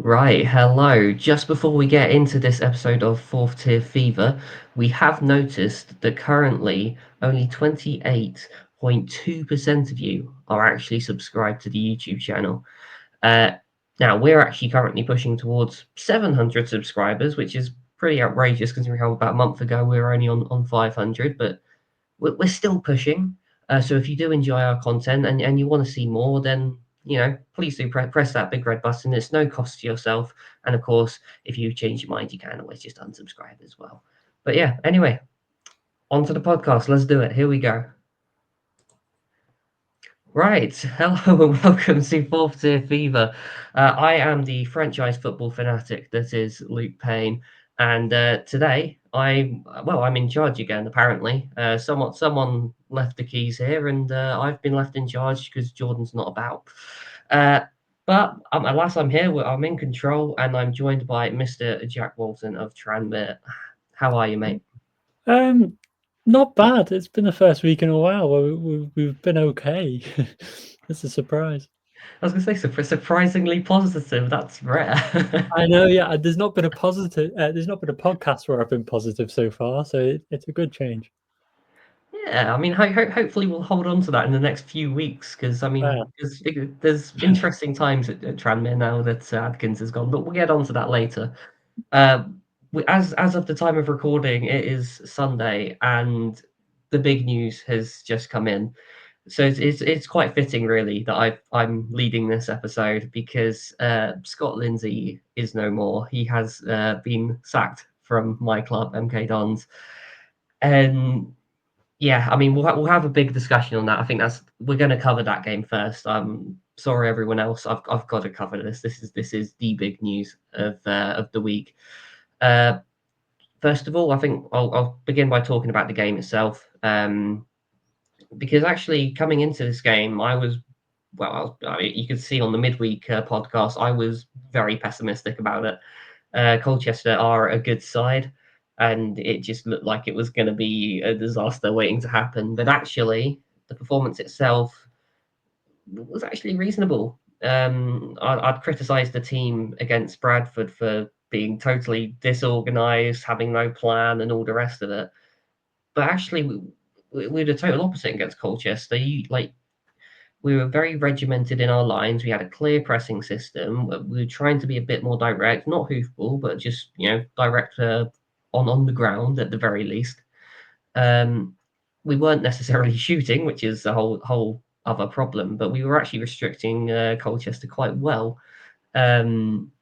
Right, hello. Just before we get into this episode of Fourth Tier Fever, we have noticed that currently only 28.2% of you are actually subscribed to the YouTube channel. Uh, Now, we're actually currently pushing towards 700 subscribers, which is pretty outrageous considering how about a month ago we were only on 500, but we're still pushing. So if you do enjoy our content and you want to see more, then please do press that big red button. It's no cost to yourself, and of course, if you change your mind, you can always just unsubscribe as well. But yeah, anyway, on to the podcast. Let's do it. Here we go. Right, hello and welcome to Fourth Tier Fever. I am the franchise football fanatic that is Luke Payne, and today I'm in charge again. Apparently, someone left the keys here, and I've been left in charge because Jordan's not about. Uh, but alas, I'm here. I'm in control, and I'm joined by Mr. Jack Walton of Tranmere. How are you, mate? Um, Not bad. It's been the first week in a while where we've been okay. It's a surprise. I was going to say surprisingly positive. That's rare. I know, yeah. There's not been a positive. There's not been a podcast where I've been positive so far, so it's a good change. Yeah, I mean, hopefully we'll hold on to that in the next few weeks because I mean, Well, there's interesting times at Tranmere now that Adkins has gone, but we'll get on to that later. Uh, as of the time of recording, it is Sunday, and the big news has just come in. So it's quite fitting, really, that I'm leading this episode because Scott Lindsey is no more. He has been sacked from my club, MK Dons, and yeah, I mean, we'll have a big discussion on that. I think we're going to cover that game first. Sorry, everyone else. I've got to cover this. This is the big news of the week. Uh, First of all, I think I'll begin by talking about the game itself. Because actually, coming into this game, you could see on the midweek podcast, I was very pessimistic about it. Colchester are a good side, and it just looked like it was going to be a disaster waiting to happen. But actually, the performance itself was actually reasonable. I'd criticised the team against Bradford for being totally disorganised, having no plan, and all the rest of it. But actually, we the total opposite against Colchester. We were very regimented in our lines. We had a clear pressing system. We were trying to be a bit more direct, not hoofball, but just direct on the ground at the very least. Um, we weren't necessarily shooting, which is a whole other problem, but we were actually restricting Colchester quite well. Um,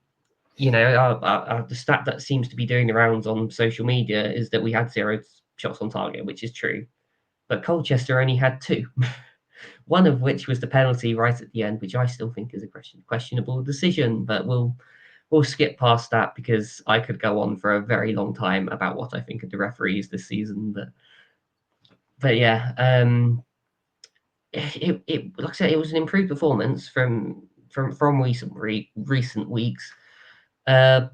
the stat that seems to be doing the rounds on social media is that we had 0 shots on target, which is true, but Colchester only had 2. One of which was the penalty right at the end, which I still think is a questionable decision, but we'll skip past that because I could go on for a very long time about what I think of the referees this season. But yeah, it like I said, it was an improved performance from recent weeks. Uh,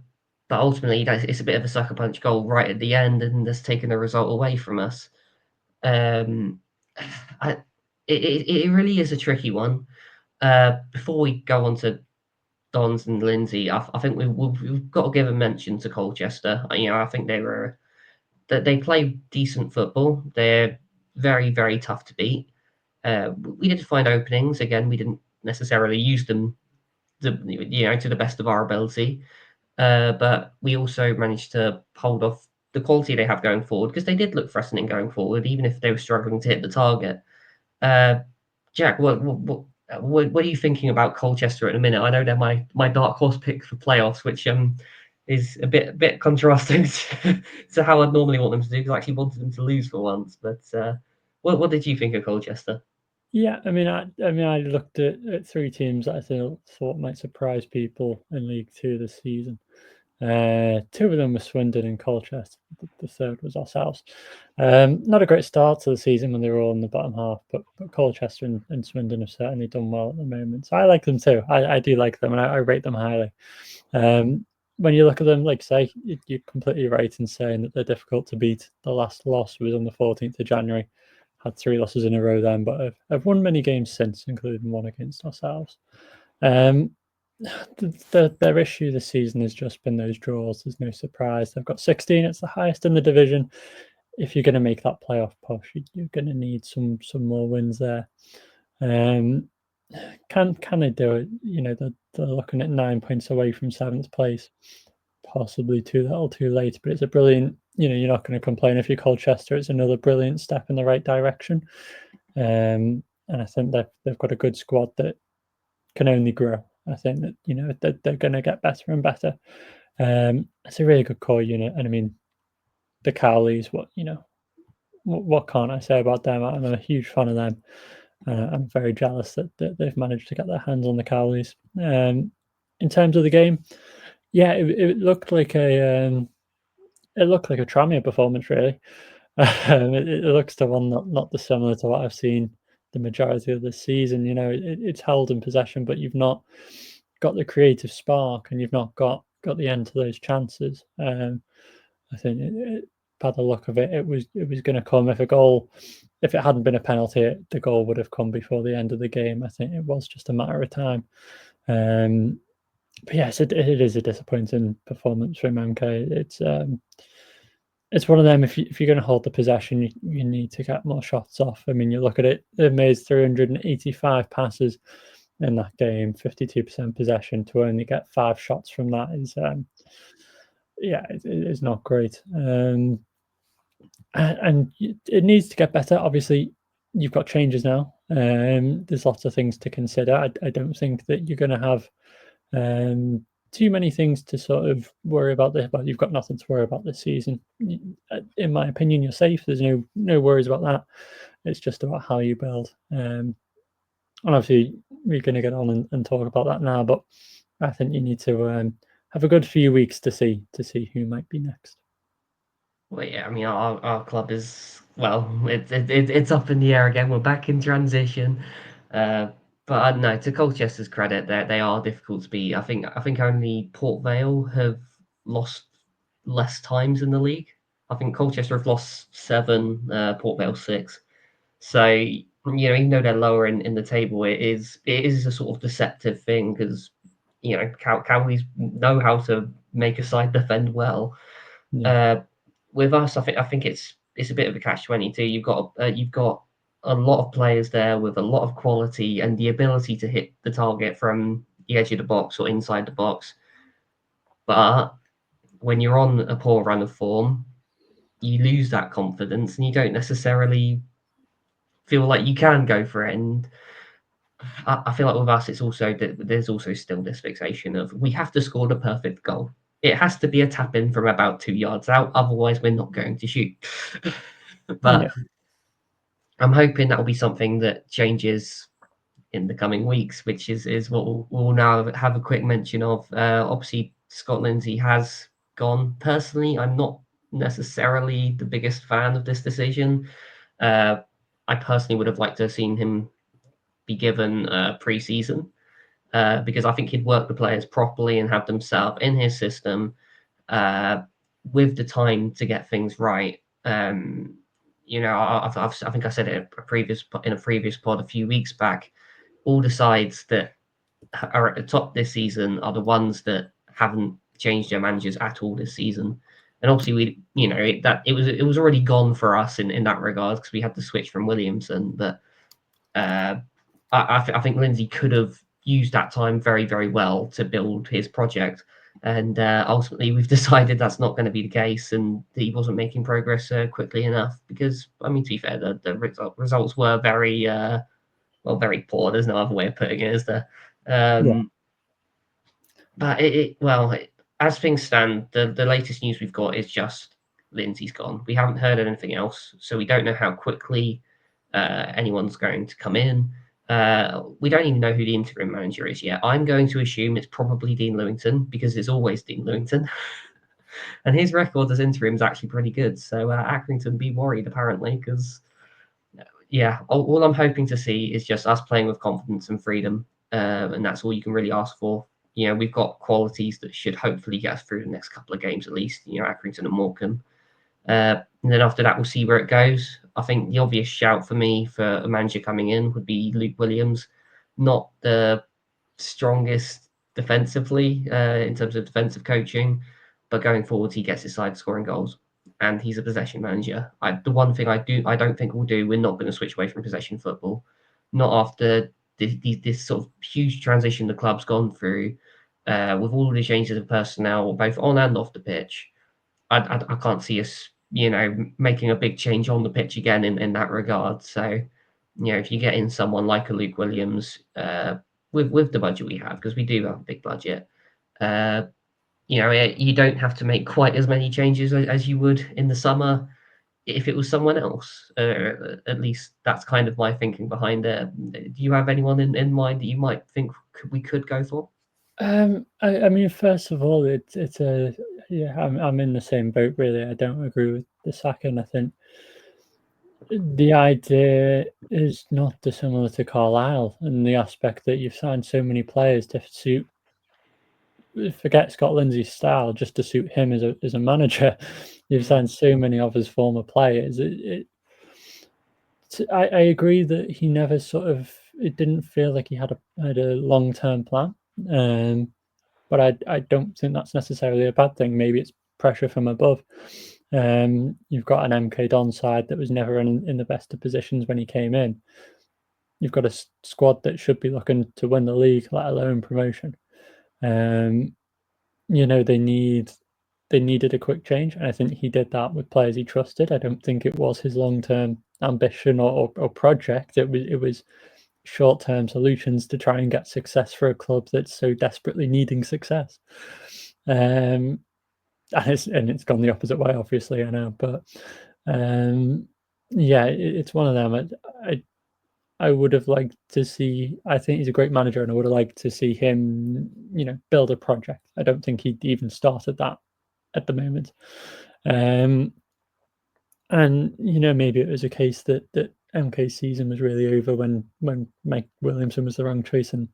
but ultimately, it's a bit of a sucker punch goal right at the end, and that's taken the result away from us. Um, I, it really is a tricky one. Before we go on to Dons and Lindsay, I think we've got to give a mention to Colchester. I think they play decent football. They're very, very tough to beat. We did find openings. Again, we didn't necessarily use them to the best of our ability. But we also managed to hold off the quality they have going forward because they did look threatening going forward, even if they were struggling to hit the target. Uh, Jack, what are you thinking about Colchester at the minute? I know they're my dark horse pick for playoffs, which is a bit contrasting to how I'd normally want them to do because I actually wanted them to lose for once. But what did you think of Colchester? yeah. I looked at three teams that thought might surprise people in League Two this season. Two of them were Swindon and Colchester. The third was ourselves. Not a great start to the season when they were all in the bottom half, but Colchester and Swindon have certainly done well at the moment. So I like them too. I do like them, and I rate them highly. When you look at them, like say, you're completely right in saying that they're difficult to beat. The last loss was on the 14th of January. Had 3 losses in a row then, but I've won many games since, including one against ourselves. Um, their issue this season has just been those draws. There's no surprise. They've got 16. It's the highest in the division. If you're going to make that playoff push, you're going to need some more wins there. Can they do it? They're looking at 9 points away from 7th place, possibly too late. But it's a brilliant. You're not going to complain if you're Colchester. It's another brilliant step in the right direction. And I think they've got a good squad that can only grow. I think that they're going to get better and better. It's a really good core unit, and I mean, the Cowley's. What can't I say about them? I'm a huge fan of them. I'm very jealous that they've managed to get their hands on the Cowley's. In terms of the game, yeah, it looked like a Tranmere performance, really. It looks to one not dissimilar to what I've seen the majority of the season. It's held in possession, but you've not got the creative spark, and you've not got the end to those chances. I think by the look of it, it was going to come. If it hadn't been a penalty, the goal would have come before the end of the game. I think it was just a matter of time. But yes, it is a disappointing performance from MK. It's one of them. If you're going to hold the possession, you need to get more shots off. I mean, you look at it; they've made 385 passes in that game, 52% possession. To only get 5 shots from that is, it is not great. And it needs to get better. Obviously, you've got changes now. There's lots of things to consider. I don't think that you're going to have too many things to sort of worry about this, but you've got nothing to worry about this season. In my opinion, you're safe. There's no worries about that. It's just about how you build. And obviously, we're going to get on and talk about that now, but I think you need to have a good few weeks to see who might be next. Well, yeah, I mean, our club is, well, it's up in the air again. We're back in transition. But I don't know, to Colchester's credit, they are difficult to beat. I think only Port Vale have lost less times in the league. I think Colchester have lost 7, Port Vale 6. So, even though they're lower in the table, it is a sort of deceptive thing because, Cowley's know how to make a side defend well. Yeah. With us, I think it's a bit of a catch-22. You've got a lot of players there with a lot of quality and the ability to hit the target from the edge of the box or inside the box. But when you're on a poor run of form, you lose that confidence and you don't necessarily feel like you can go for it. And I feel like with us, there's also still this fixation of we have to score the perfect goal. It has to be a tap in from about 2 yards out, otherwise we're not going to shoot. But Yeah. I'm hoping that will be something that changes in the coming weeks, which is what we'll now have a quick mention of. Obviously, Scott Lindsey has gone. Personally, I'm not necessarily the biggest fan of this decision. I personally would have liked to have seen him be given pre-season because I think he'd work the players properly and have them set up in his system with the time to get things right. I think I said it in a previous pod a few weeks back. All the sides that are at the top this season are the ones that haven't changed their managers at all this season. And obviously, it was already gone for us in that regard because we had to switch from Williamson. But I think Lindsey could have used that time very, very well to build his project. And ultimately, we've decided that's not going to be the case, and he wasn't making progress quickly enough. Because, I mean, to be fair, the results were very, very poor. There's no other way of putting it, is there? Yeah. But as things stand, the latest news we've got is just Lindsey's gone. We haven't heard anything else, so we don't know how quickly anyone's going to come in. We don't even know who the interim manager is yet. I'm going to assume it's probably Dean Lewington because it's always Dean Lewington. And his record as interim is actually pretty good. So Accrington be worried apparently because, all I'm hoping to see is just us playing with confidence and freedom. And that's all you can really ask for. We've got qualities that should hopefully get us through the next couple of games at least, Accrington and Morecambe. And then after that, we'll see where it goes. I think the obvious shout for me for a manager coming in would be Luke Williams. Not the strongest defensively in terms of defensive coaching, but going forward, he gets his side scoring goals, and he's a possession manager. The one thing I don't think we'll do, we're not going to switch away from possession football, not after this sort of huge transition the club's gone through, with all the changes of personnel, both on and off the pitch. I can't see us, making a big change on the pitch again in that regard. So, if you get in someone like a Luke Williams, with the budget we have, because we do have a big budget, you don't have to make quite as many changes as you would in the summer if it was someone else. At least that's kind of my thinking behind it. Do you have anyone in mind that you might think we could go for? I mean, first of all, it's a yeah. I'm in the same boat really. I don't agree with the sacking. I think the idea is not dissimilar to Carlisle in the aspect that you've signed so many players to suit. Forget Scott Lindsey's style, just to suit him as a manager. You've signed so many of his former players. I agree that he never sort of. It didn't feel like he had a long-term plan. But I don't think that's necessarily a bad thing. Maybe it's pressure from above. You've got an MK Don side that was never in the best of positions when he came in. You've got a squad that should be looking to win the league, let alone promotion. They needed a quick change, and I think he did that with players he trusted. I don't think it was his long-term ambition or project. It was short-term solutions to try and get success for a club that's so desperately needing success. And it's gone the opposite way, obviously, I know, but it's one of them. I would have liked to see. I think he's a great manager, and I would have liked to see him, build a project. I don't think he'd even started that at the moment. And maybe it was a case that MK's season was really over when Mike Williamson was the wrong choice, and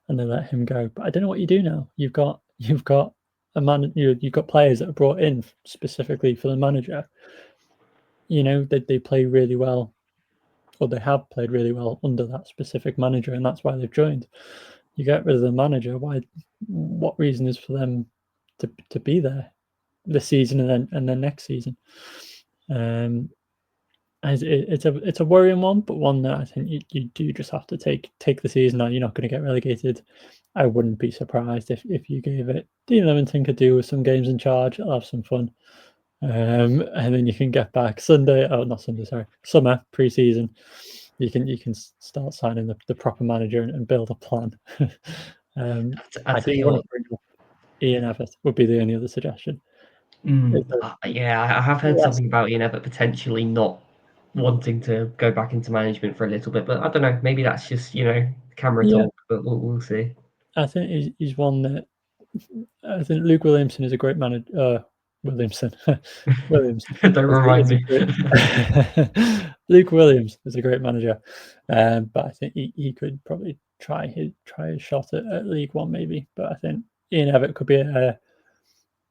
they let him go. But I don't know what you do now. You've got a man. You've got players that are brought in specifically for the manager. They play really well, or they have played really well under that specific manager, and that's why they've joined. You get rid of the manager. Why? What reason is for them to be there this season and then next season? It's a worrying one, but one that I think you do just have to take the season on. You're not going to get relegated. I wouldn't be surprised if you gave it Dean Leamington could do with some games in charge. I'll have some fun. And then you can get back summer pre-season. You can start signing the proper manager and build a plan. I think you want to bring up Ian Evans would be the only other suggestion. Yeah, I have heard something about Ian Evans potentially not wanting to go back into management for a little bit, but I don't know. Maybe that's just camera talk, but we'll see. I think he's one that I think Luke Williamson is a great manager. Williams. Don't remind me. Luke Williams is a great manager, but I think he could probably try his shot at League One maybe. But I think Ian Evans could be a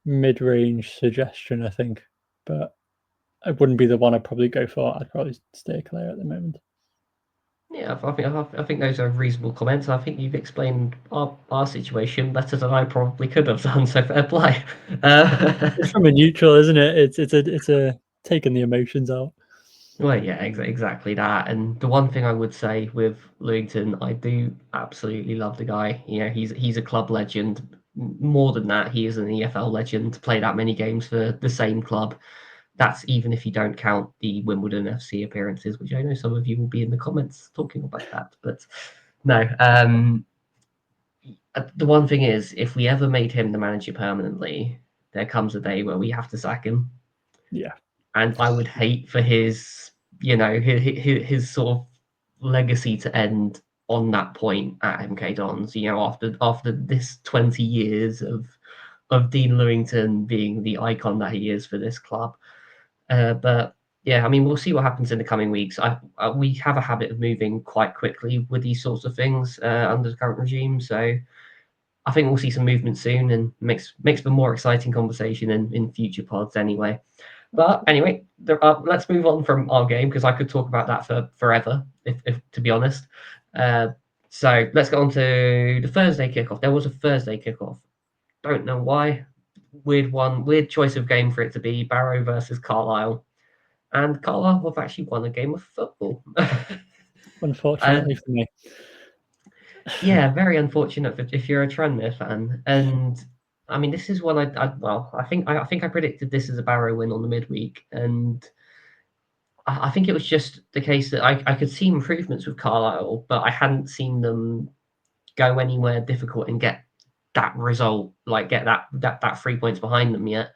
mid-range suggestion, I think, but I wouldn't be the one I'd probably go for. I'd probably stay clear at the moment. Yeah, I think those are reasonable comments. I think you've explained our situation better than I probably could have done. So fair play. It's from a neutral, isn't it? It's a taking the emotions out. Well, yeah, exactly that. And the one thing I would say with Lewington, I do absolutely love the guy. He's a club legend. More than that, he is an EFL legend. To play that many games for the same club. That's even if you don't count the Wimbledon FC appearances, which I know some of you will be in the comments talking about that. But no, the one thing is, if we ever made him the manager permanently, there comes a day where we have to sack him. Yeah. And I would hate for his sort of legacy to end on that point at MK Dons. After this 20 years of Dean Lewington being the icon that he is for this club. But yeah, I mean, we'll see what happens in the coming weeks. We have a habit of moving quite quickly with these sorts of things under the current regime, so I think we'll see some movement soon, and makes for more exciting conversation in future pods anyway. But anyway, let's move on from our game, because I could talk about that for forever, if to be honest. So let's go on to the Thursday kickoff. There was a Thursday kickoff. Don't know why. Weird choice of game for it to be Barrow versus Carlisle. And Carlisle have actually won a game of football. Unfortunately for me. Yeah, very unfortunate if you're a Tranmere fan. And I mean, this is one I think I predicted this as a Barrow win on the midweek, and I think it was just the case that I could see improvements with Carlisle, but I hadn't seen them go anywhere difficult and get that result, like get that 3 points behind them yet.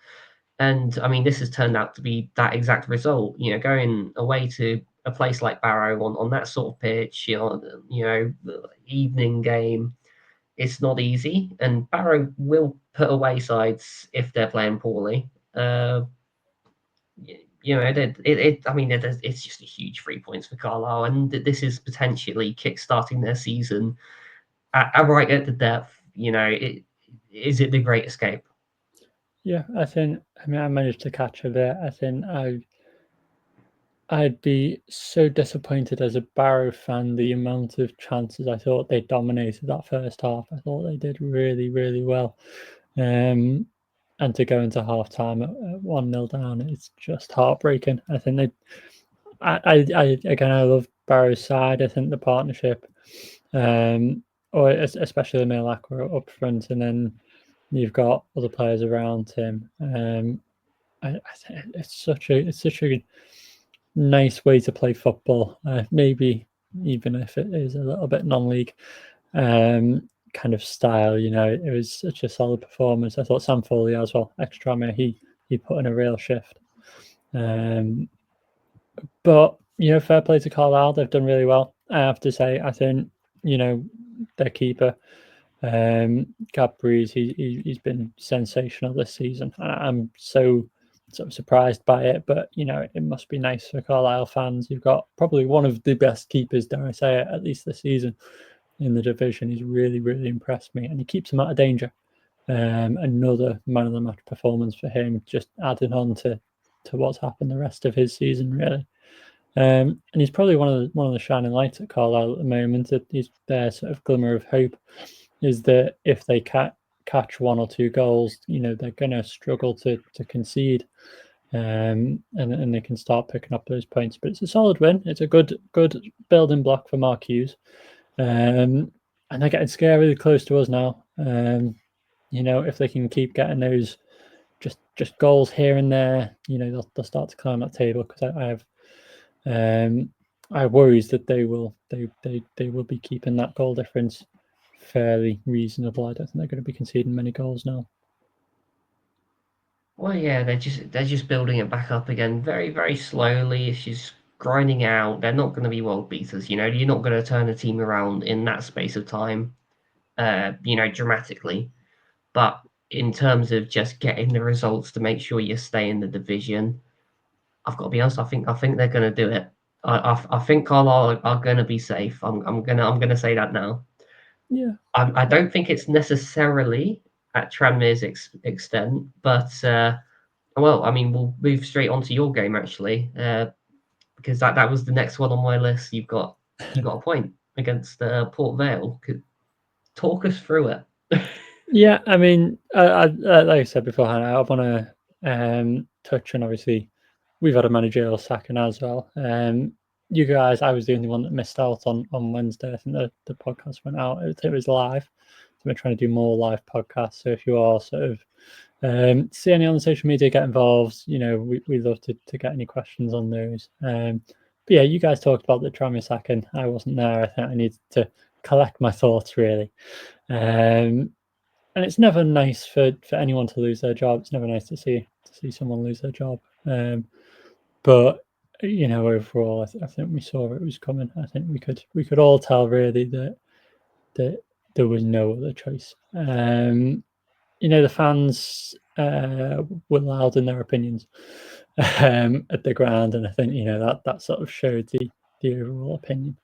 And I mean, this has turned out to be that exact result. You know, going away to a place like Barrow on that sort of pitch, the evening game, it's not easy. And Barrow will put away sides if they're playing poorly. It's just a huge 3 points for Carlisle, and this is potentially kick-starting their season right at the depth. Is it the Great Escape? Yeah, I managed to catch a bit. I think I'd be so disappointed as a Barrow fan, the amount of chances I thought they dominated that first half. I thought they did really, really well. And to go into half time at 1-0 down, it's just heartbreaking. I think I love Barrow's side. I think the partnership, or especially Milakwa up front, and then you've got other players around him. It's such a nice way to play football. Maybe even if it is a little bit non-league kind of style, it was such a solid performance. I thought Sam Foley as well, extra he put in a real shift. But fair play to Carlisle, they've done really well. I have to say, I think their keeper, Gab Breeze, he's been sensational this season. I'm so sort of surprised by it, but it must be nice for Carlisle fans. You've got probably one of the best keepers, dare I say it, at least this season in the division. He's really, really impressed me, and he keeps them out of danger. Another man of the match performance for him, just adding on to what's happened the rest of his season, really. And he's probably one of the shining lights at Carlisle at the moment. He's their sort of glimmer of hope is that if they catch one or two goals, they're going to struggle to concede, and they can start picking up those points. But it's a solid win. It's a good building block for Mark Hughes, and they're getting scarily close to us now. If they can keep getting those just goals here and there, they'll start to climb that table. Because I have worries that they will be keeping that goal difference fairly reasonable. I don't think they're going to be conceding many goals now. Well, yeah, they're just building it back up again, very very slowly. It's just grinding out. They're not going to be world beaters. You're not going to turn a team around in that space of time, dramatically. But in terms of just getting the results to make sure you stay in the division, I've got to be honest. I think they're going to do it. I think Carlisle are going to be safe. I'm gonna say that now. Yeah. I don't think it's necessarily at Tranmere's extent, but well, I mean, we'll move straight on to your game actually, because that was the next one on my list. You got a point against Port Vale. Talk us through it. Yeah, I mean, like I said beforehand, I want to touch on, obviously, we've had a managerial sacking as well. You guys, I was the only one that missed out on Wednesday. I think the podcast went out. It was live. So we're trying to do more live podcasts. So if you are sort of see any on the social media, get involved. We love to get any questions on those. But yeah, you guys talked about the Tranmere sacking. I wasn't there. I think I needed to collect my thoughts, really. And it's never nice for anyone to lose their job. It's never nice to see someone lose their job. But overall, I think we saw it was coming. I think we could all tell really that there was no other choice. The fans were loud in their opinions at the ground, and I think that sort of showed the overall opinion.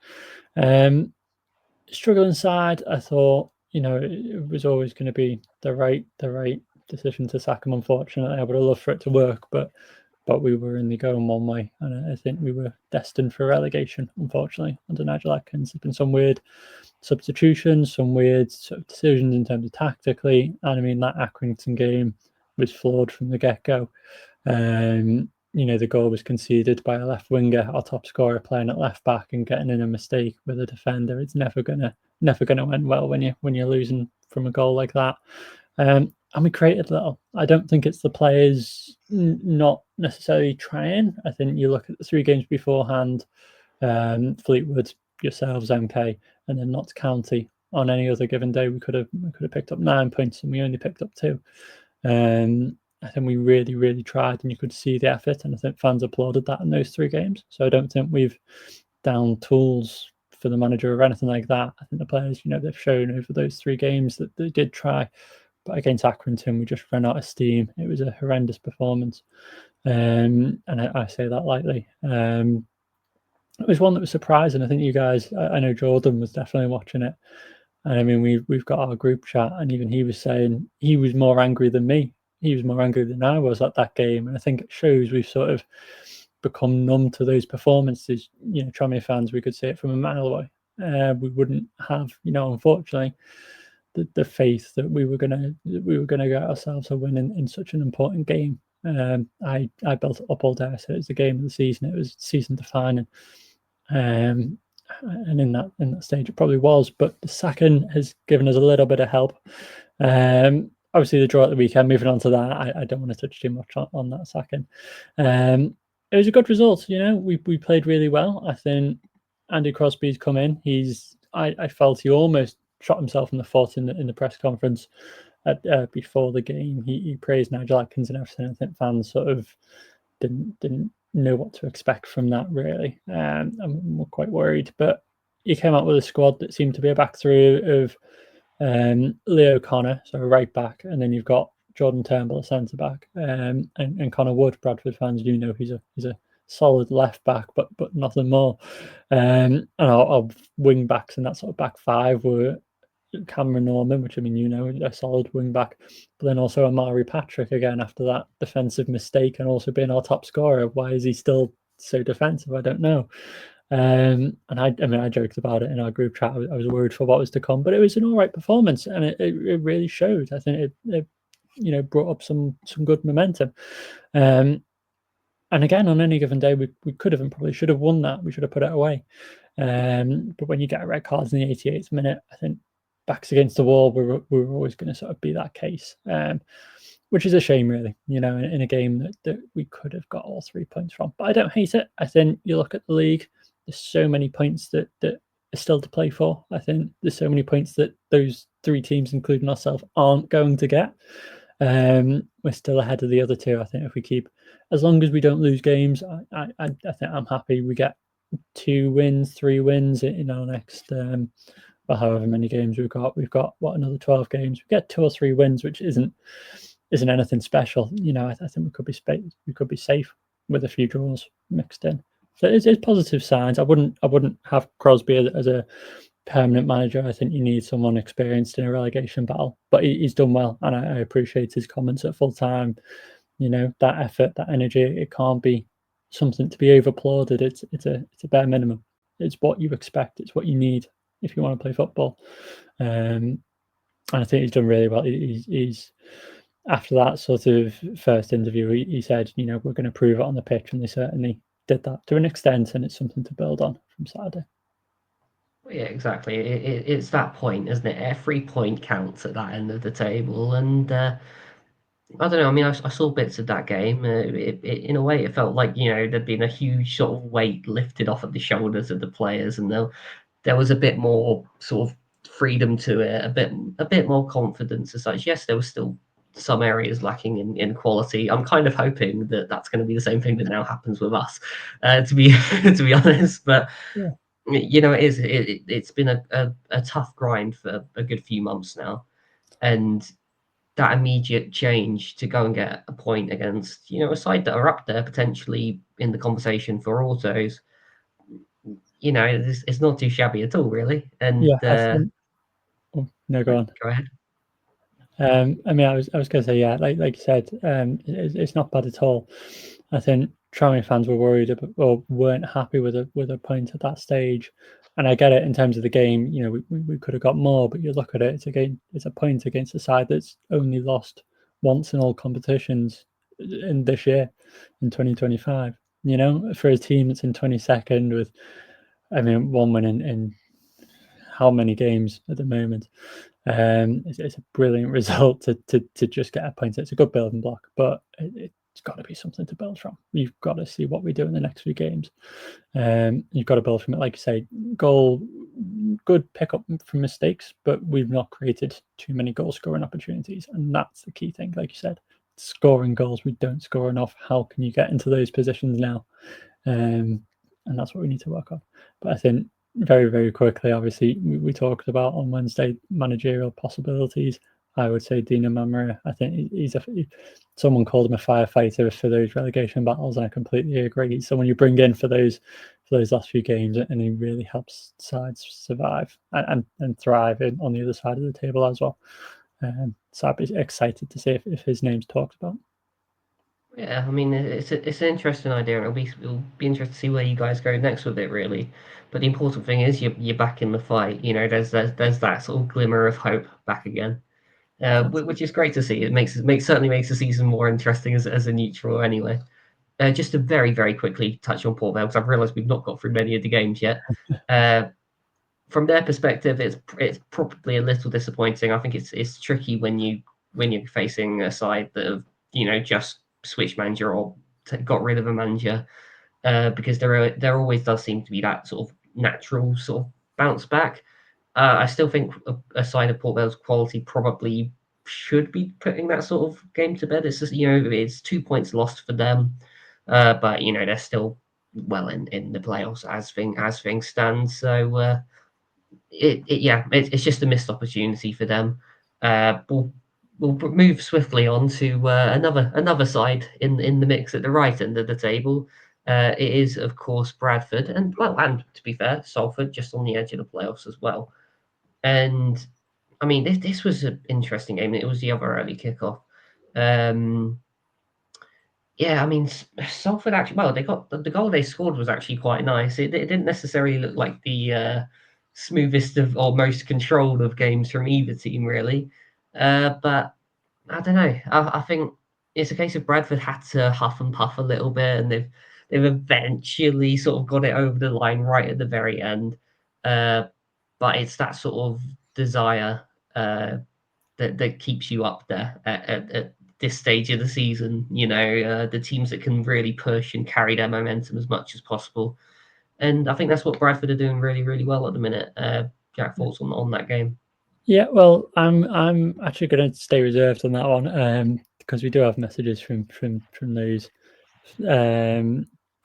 Struggling side, I thought it was always going to be the right decision to sack him. Unfortunately, I would have loved for it to work, but but we were only going one way, and I think we were destined for relegation, unfortunately, under Nigel Adkins. There's been some weird substitutions, some weird sort of decisions in terms of tactically, and I mean that Accrington game was flawed from the get-go. The goal was conceded by a left winger, our top scorer, playing at left back and getting in a mistake with a defender. It's never gonna end well when you're losing from a goal like that. And we created little. I don't think it's the players not necessarily trying. I think you look at the 3 games beforehand, Fleetwood, yourselves, MK, and then Notts County. On any other given day, we could have picked up 9 points, and we only picked up 2. I think we really, really tried, and you could see the effort, and I think fans applauded that in those 3 games. So I don't think we've down tools for the manager or anything like that. I think the players, they've shown over those 3 games that they did try. But against Accrington, we just ran out of steam. It was a horrendous performance. And I say that lightly. It was one that was surprising. I think you guys, I know Jordan was definitely watching it. And I mean, we've got our group chat, and even he was saying he was more angry than me. He was more angry than I was at that game. And I think it shows we've sort of become numb to those performances. Tranmere fans, we could say it from a mile away. We wouldn't have, unfortunately, the faith that we were gonna get ourselves a win in such an important game. I built it up all day. I said it was the game of the season. It was season defining. And in that stage it probably was, but the sacking has given us a little bit of help. Obviously the draw at the weekend, moving on to that, I don't want to touch too much on that sacking. It was a good result. We played really well. I think Andy Crosby's come in. I felt he almost shot himself in the foot in the press conference before the game. He praised Nigel Adkins and everything. I think fans sort of didn't know what to expect from that, really. And we're quite worried, but he came out with a squad that seemed to be a back three of Leo Connor, so a right back, and then you've got Jordan Turnbull, a centre back, and Connor Wood. Bradford fans do know he's a solid left back, but nothing more. And our wing backs in that sort of back 5 were Cameron Norman, which a solid wing back, but then also Amari Patrick again after that defensive mistake, and also being our top scorer. Why is he still so defensive? I don't know. And I joked about it in our group chat. I was worried for what was to come, but it was an all right performance, and it really showed. I think it brought up some good momentum. And again, on any given day, we could have and probably should have won that. We should have put it away. But when you get a red card in the 88th minute, I think backs against the wall, we were always going to sort of be that case, which is a shame, really, in a game that we could have got all 3 points from. But I don't hate it. I think you look at the league, there's so many points that are still to play for. I think there's so many points that those 3 teams, including ourselves, aren't going to get. We're still ahead of the other 2. I think if we keep, as long as we don't lose games, I think I'm happy. We get 2 wins, 3 wins in our next however many games we've got another 12 games. We get 2 or 3 wins, which isn't anything special. I think we could be safe with a few draws mixed in. So it's positive signs. I wouldn't have Crosby as a permanent manager. I think you need someone experienced in a relegation battle, but he's done well, and I appreciate his comments at full time. That effort, that energy, it can't be something to be over applauded. It's a bare minimum. It's what you expect. It's what you need if you want to play football. And I think he's done really well. He's after that sort of first interview, he said, we're going to prove it on the pitch, and they certainly did that to an extent, and it's something to build on from Saturday. Yeah, exactly. It's that point, isn't it? Every point counts at that end of the table, and I don't know. I mean, I saw bits of that game. In a way, it felt like there'd been a huge sort of weight lifted off of the shoulders of the players, and there was a bit more sort of freedom to it, a bit more confidence as such. Yes, there was still some areas lacking in quality. I'm kind of hoping that that's going to be the same thing that now happens with us, to be honest. But yeah. It's been a tough grind for a good few months now, and that immediate change to go and get a point against a side that are up there potentially in the conversation for autos, it's not too shabby at all, really. And I think, no, go on. Go ahead. I was going to say, yeah, like you said, it's not bad at all. I think Tranmere fans were worried about, or weren't happy with a point at that stage. And I get it in terms of the game. You know, we could have got more, but you look at it, it's a point against a side that's only lost once in all competitions in this year, in 2025. You know, for a team that's in 22nd with, I mean, one win in how many games at the moment. It's a brilliant result to just get a point. It's a good building block, but it's got to be something to build from. You've got to see what we do in the next few games. You've got to build from it, like you say. Goal, good pickup from mistakes, but we've not created too many goal scoring opportunities, and that's the key thing. Like you said, scoring goals, we don't score enough. How can you get into those positions now? And that's what we need to work on. But I think very, very quickly, obviously, we talked about on Wednesday managerial possibilities. I would say Dina Mamre. I think someone called him a firefighter for those relegation battles, and I completely agree. He's someone you bring in for those last few games, and he really helps sides survive and thrive on the other side of the table as well. So I'd be excited to see if his name's talked about. Yeah, I mean, it's an interesting idea, and it'll be interesting to see where you guys go next with it, really. But the important thing is you're back in the fight. You know, there's that sort of glimmer of hope back again, which is great to see. It certainly makes the season more interesting as a neutral, anyway. Just to very, very quickly touch on Port Vale, because I've realised we've not got through many of the games yet. From their perspective, it's probably a little disappointing. I think it's tricky when you're facing a side that have just switched manager or got rid of a manager, because there always does seem to be that sort of natural sort of bounce back. I still think a side of Port Vale's quality probably should be putting that sort of game to bed. It's just, it's 2 points lost for them, but they're still well in the playoffs as things stand. So it's just a missed opportunity for them. We'll move swiftly on to another side in the mix at the right end of the table. It is, of course, Bradford, and to be fair, Salford, just on the edge of the playoffs as well. And I mean, this was an interesting game. It was the other early kickoff. Yeah, I mean, Salford actually. Well, they got the goal they scored was actually quite nice. It didn't necessarily look like the smoothest of or most controlled of games from either team, really. But I don't know. I think it's a case of Bradford had to huff and puff a little bit, and they've eventually sort of got it over the line right at the very end. But it's that sort of desire that keeps you up there at this stage of the season. The teams that can really push and carry their momentum as much as possible. And I think that's what Bradford are doing really, really well at the minute. Jack, thoughts on that game? Yeah, well, I'm actually going to stay reserved on that one, because we do have messages from those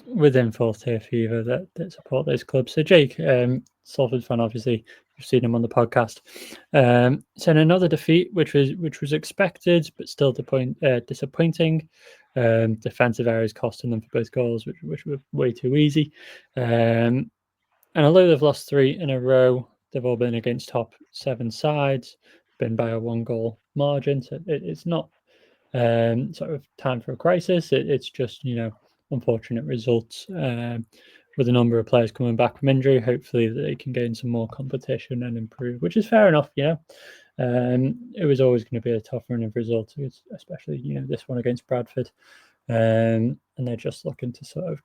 within fourth tier fever that support those clubs. So Jake, Salford fan, obviously you've seen him on the podcast. So another defeat, which was expected but still disappointing. Defensive errors costing them for both goals, which were way too easy. And although they've lost 3 in a row, they've all been against top 7 sides, been by a 1-goal margin. So it's not sort of time for a crisis. It's just, unfortunate results with a number of players coming back from injury. Hopefully they can gain some more competition and improve, which is fair enough. It was always going to be a tough run of results, especially this one against Bradford, and they're just looking to sort of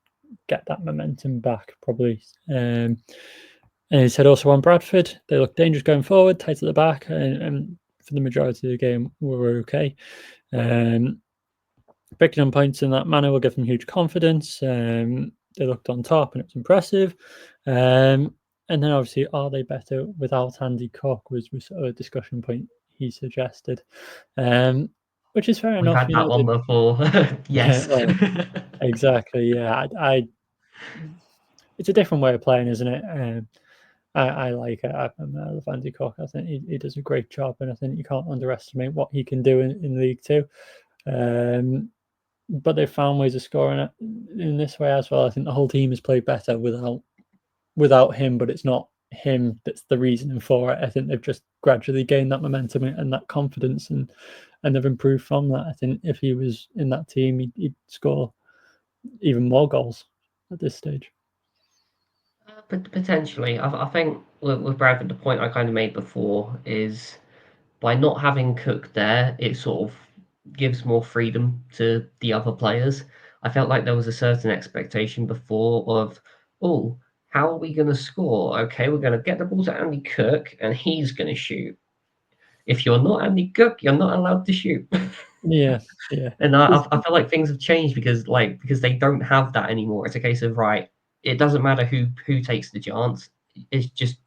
get that momentum back probably. And he said also on Bradford, they look dangerous going forward, tight at the back, and for the majority of the game were okay. Picking on points in that manner will give them huge confidence. They looked on top and it was impressive. And then obviously, are they better without Andy Cock was sort of a discussion point he suggested, which is fair We've enough. had that one before. Yes. Well, exactly. Yeah, it's a different way of playing, isn't it? I like it. I love Andy Cock. I think he does a great job, and I think you can't underestimate what he can do in League Two. But they've found ways of scoring it in this way as well. I think the whole team has played better without him, but it's not him that's the reason for it. I think they've just gradually gained that momentum and that confidence, and they've improved from that. I think if he was in that team, he'd score even more goals at this stage. But potentially, I think with Bradford, the point I kind of made before is by not having Cook there, it sort of gives more freedom to the other players. I felt like there was a certain expectation before of, oh, how are we going to score? Okay, we're going to get the ball to Andy Cook and he's going to shoot. If you're not Andy Cook, you're not allowed to shoot. Yeah. And I feel like things have changed because they don't have that anymore. It's a case of right. It doesn't matter who takes the chance. It's just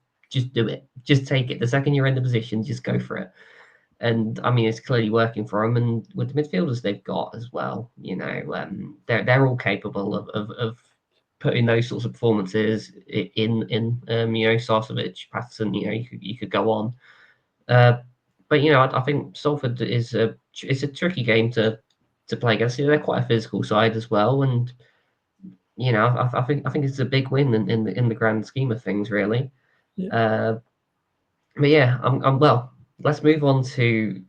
do it. Just take it. The second you're in the position, just go for it. And I mean, it's clearly working for them. And with the midfielders they've got as well, they're all capable of putting those sorts of performances in Sarcevic, Patterson. You could go on. But I think Salford it's a tricky game to play against. They're quite a physical side as well, and I think it's a big win in the grand scheme of things, really. Yeah. But yeah, I'm well. Let's move on to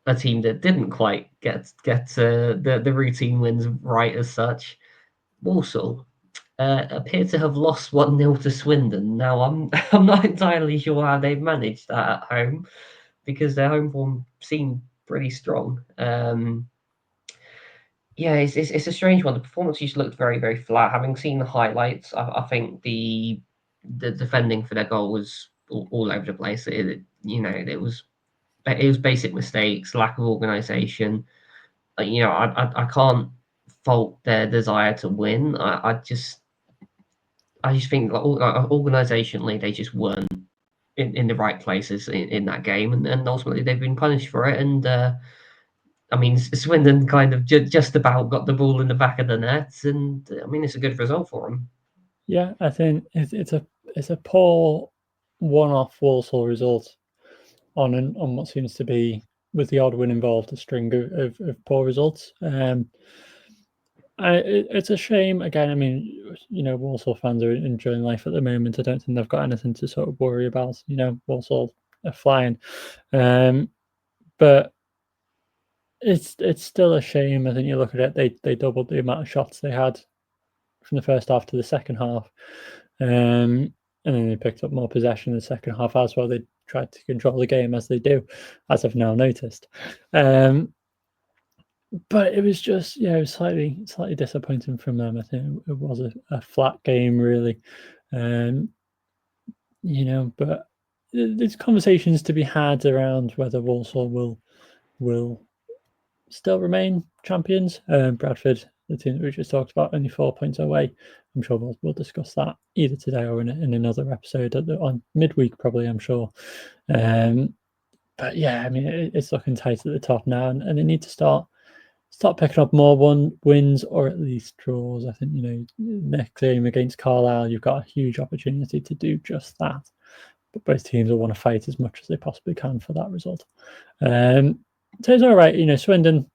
a team that didn't quite get the routine wins right as such. Walsall appear to have lost 1-0 to Swindon. Now I'm not entirely sure how they've managed that at home because their home form seemed pretty strong. Yeah, it's a strange one. The performance just looked very, very flat. Having seen the highlights, I think the defending for their goal was all over the place. It was basic mistakes, lack of organisation. I can't fault their desire to win. I just think organisationally they just weren't in the right places in that game, and ultimately they've been punished for it. And I mean, Swindon kind of just about got the ball in the back of the net, and I mean, it's a good result for them. Yeah, I think it's a poor one-off Walsall result on what seems to be, with the odd win involved, a string of poor results. It's a shame. Again, I mean, Walsall fans are enjoying life at the moment. I don't think they've got anything to sort of worry about. Walsall are flying, but it's still a shame. I think you look at it, they doubled the amount of shots they had from the first half to the second half, and then they picked up more possession in the second half as well. They tried to control the game as they do, as I've now noticed. But it was just, it was slightly disappointing from them. I think it was a flat game, really. But there's conversations to be had around whether Walsall will still remain champions. Bradford, the team that we just talked about, only 4 points away. I'm sure we'll discuss that either today or in another episode on midweek, probably, I'm sure. But yeah, I mean, it's looking tight at the top now, and they need to start picking up more wins or at least draws. I think, next game against Carlisle, you've got a huge opportunity to do just that. But both teams will want to fight as much as they possibly can for that result. So it's all right. Swindon,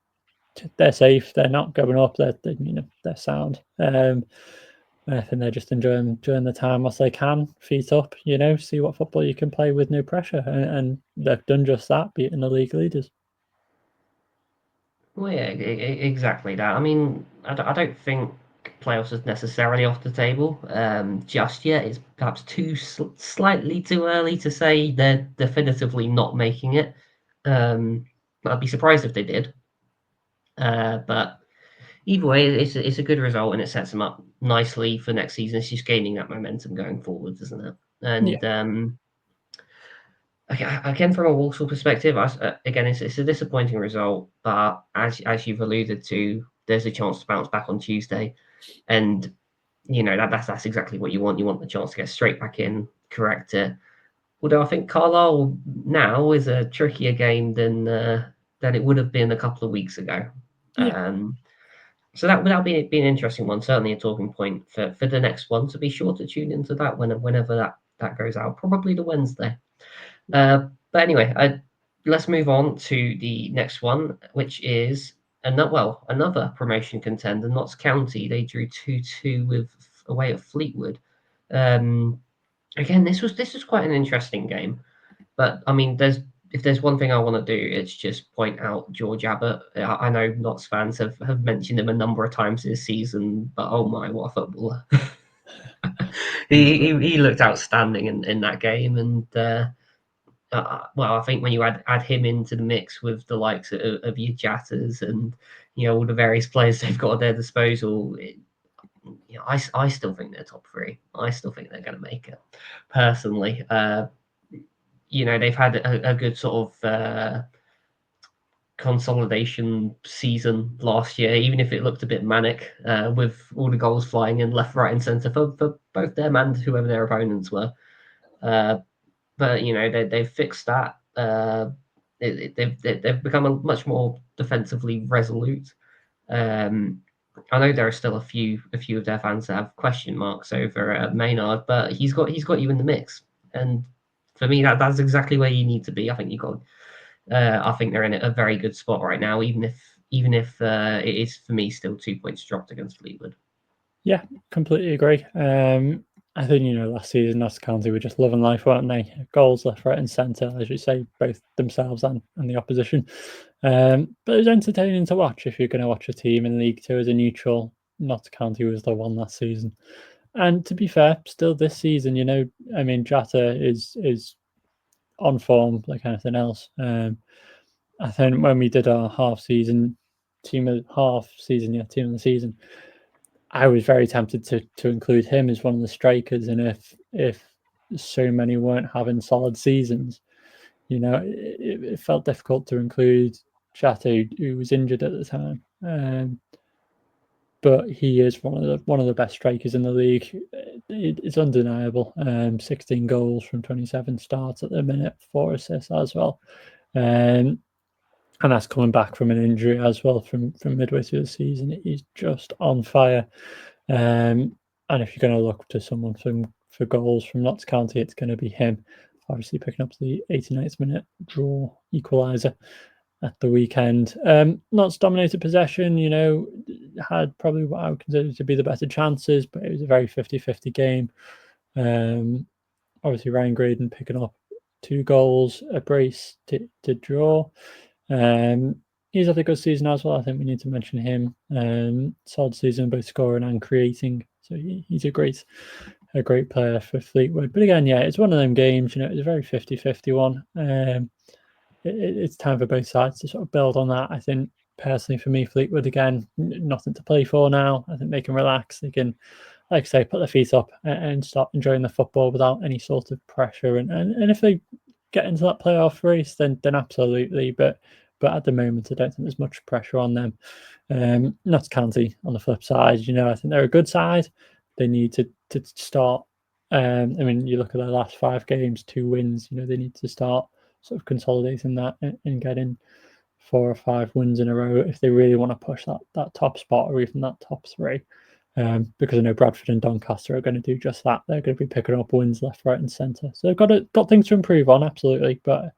they're safe. They're not going up. They're sound. I think they're just enjoying the time whilst they can, feet up, see what football you can play with no pressure. And they've done just that, beating the league leaders. Well, yeah, exactly that. I mean, I don't think playoffs is necessarily off the table just yet. It's perhaps slightly too early to say they're definitively not making it. I'd be surprised if they did. But either way, it's a good result and it sets them up nicely for next season. It's just gaining that momentum going forwards, isn't it? And again, from a Walsall perspective, again, it's a disappointing result, but as you've alluded to, there's a chance to bounce back on Tuesday, and that's exactly what you want. You want the chance to get straight back in, correct it. Although I think Carlisle now is a trickier game than it would have been a couple of weeks ago. Yeah. So that'll be an interesting one, certainly a talking point for the next one. So be sure to tune into that whenever that goes out, probably the Wednesday. But anyway, let's move on to the next one, which is another promotion contender, Notts County. They drew 2-2 away at Fleetwood. Again, this was quite an interesting game, but I mean, if there's one thing I want to do, it's just point out George Abbott. I know Notts fans have mentioned him a number of times this season, but oh my, what a footballer! he looked outstanding in that game, and well, I think when you add him into the mix with the likes of your Jatters and all the various players they've got at their disposal, I still think they're top three. I still think they're going to make it. Personally, they've had a good sort of consolidation season last year, even if it looked a bit manic with all the goals flying in left, right, and centre for both them and whoever their opponents were. But they've fixed that. They've become a much more defensively resolute. I know there are still a few of their fans that have question marks over Maynard, but he's got you in the mix, and for me that's exactly where you need to be. I think I think they're in a very good spot right now, even if it is for me still 2 points dropped against Fleetwood. Yeah, completely agree. I think last season Notts County were just loving life, weren't they? Goals left, right, and centre, as you say, both themselves and the opposition. But it was entertaining to watch if you're going to watch a team in League Two as a neutral. Notts County was the one last season, and to be fair, still this season, Jatta is on form like anything else. I think when we did our team of the season, I was very tempted to include him as one of the strikers, and if so many weren't having solid seasons, it felt difficult to include Chateau, who was injured at the time. But he is one of the best strikers in the league. It's undeniable. 16 goals from 27 starts at the minute, 4 assists as well. And that's coming back from an injury as well from midway through the season. He's just on fire. And if you're going to look to someone for goals from Notts County, it's going to be him. Obviously picking up the 89th minute draw equaliser at the weekend. Notts dominated possession, had probably what I would consider to be the better chances, but it was a very 50-50 game. Obviously Ryan Graydon picking up 2 goals, a brace to draw. He's had a good season as well. I think we need to mention him. Solid season, both scoring and creating. So he's a great player for Fleetwood. But again, it's one of them games. It's a very 50-50 one. It's time for both sides to sort of build on that. I think personally for me, Fleetwood again, nothing to play for now. I think they can relax. They can, like I say, put their feet up and start enjoying the football without any sort of pressure. And if they get into that playoff race, then absolutely. But at the moment, I don't think there's much pressure on them. Notts County, on the flip side, I think they're a good side. They need to start. You look at their last 5 games, 2 wins. They need to start sort of consolidating that and getting 4 or 5 wins in a row if they really want to push that top spot or even that top 3. Because I know Bradford and Doncaster are going to do just that. They're going to be picking up wins left, right, and centre. So they've got things to improve on, absolutely. But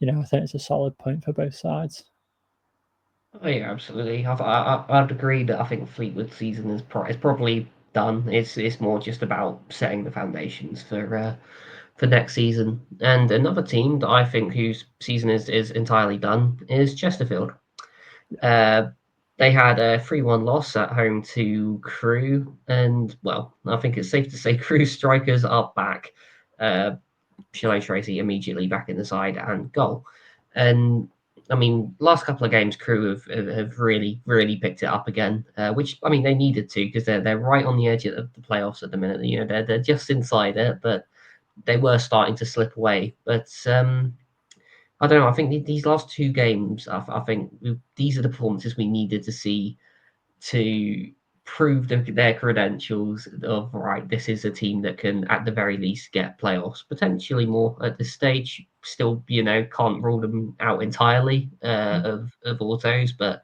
I think it's a solid point for both sides. Oh yeah, absolutely. I'd agree that I think Fleetwood's season is probably done. It's more just about setting the foundations for next season. And another team that I think whose season is entirely done is Chesterfield. They had a 3-1 loss at home to Crewe, and well, I think it's safe to say Crewe strikers are back. Shilay Tracy immediately back in the side and goal. And last couple of games, Crewe have really, really picked it up again, which they needed to because they're right on the edge of the playoffs at the minute. They're just inside it, but they were starting to slip away. But I don't know. I think these last 2 games, I think these are the performances we needed to see to prove their credentials of, right, this is a team that can at the very least get playoffs, potentially more at this stage. Still, can't rule them out entirely of autos, but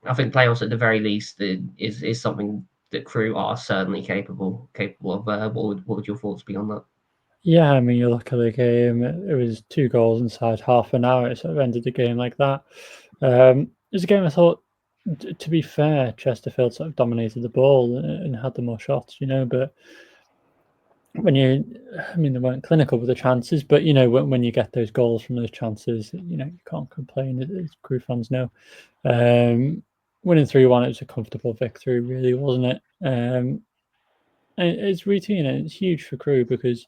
I think playoffs at the very least is something that Crewe are certainly capable of. What would your thoughts be on that? Yeah, you look at the game, it was 2 goals inside half an hour. It sort of ended the game like that. It was a game I thought, to be fair, Chesterfield sort of dominated the ball and had the more shots, but they weren't clinical with the chances, but when you get those goals from those chances, you can't complain, as Crewe fans know. Winning 3-1, it was a comfortable victory, really, wasn't it? And it's routine, and it's huge for Crewe because